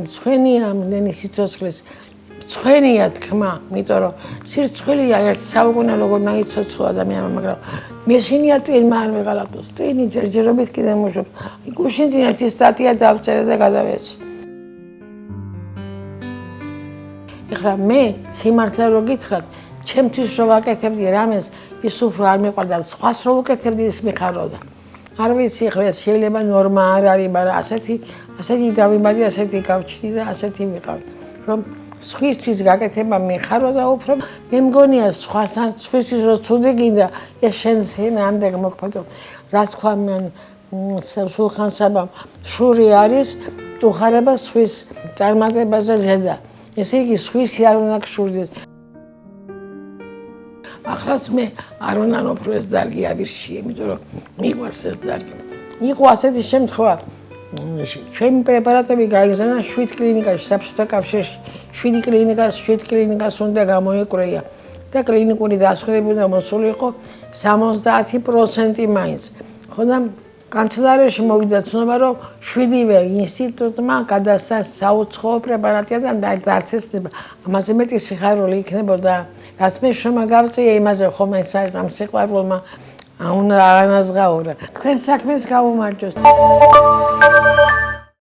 მცვენია მდენი სიცოცხლის მცვენია თქმა, იმიტომ რომ სირცხვილია ერთ საუკუნე როგორ ნაიცოცხლო ადამიანმა, მაგრამ მეშინია ტვინმა არ ვეღალატოს. ტვინი ჯერჯერობით კიდე მუშობს. გუშინ წინ ერთი სტატია დავწერე და გადავეცი. ეხლა მე სიმართლე რო გითხრათ, ჩემთვის რო ვაკეთებდი რამეს, ის უფრო არ მიყვარდა, სხვას რო ვუკეთებდი ის მიხაროდა. არ ვიცი, ხლა შეიძლება ნორმა არ არის, მაგრამ ასეთი დავიმარჯვე, ასეთი გავჩნდი და ასეთი ვიყავი. რომ სხვისთვის გაკეთება მიხაროდა უფრო, მე მგონია სხვისთვის რო ცუდი გინდა, ეს შენს ამდენ მოგფოთო. რაც თქვა სულხან საბამ, შური არის უხარება სხვის წარმატებაზე ზედა. ესე იგი სხვისი არ უნდა გშურდეს. ახლაც მე არ უნდა უფრო ეს დარგი ავირშიე, იმიტომ რომ მიყვარს ეს დარგი. იყო ასეთი შემთხვევა, ჩემი პრეპარატები გაიგზავნა 7 კლინიკაში, საბჭოთა კავშირში. 7 კლინიკას უნდა გამოეკვრია და კლინიკური დასვენები უნდა მოსული იყო 70% მაინც. ხო და კანცელარიაში მოვიდა ცნობა, რომ 7-ვე ინსტიტუტმა გადასცა საუცხოო პრეპარატია და არც ეს ნება. ამაზე მეტი სიხარული იქნებოდა. რაც მე შრომა გავწია იმაზე ხოლმე ამ სიყვარულმა უნდა არანაზღაურა. თქვენ საქმეს გაუმარჯოს.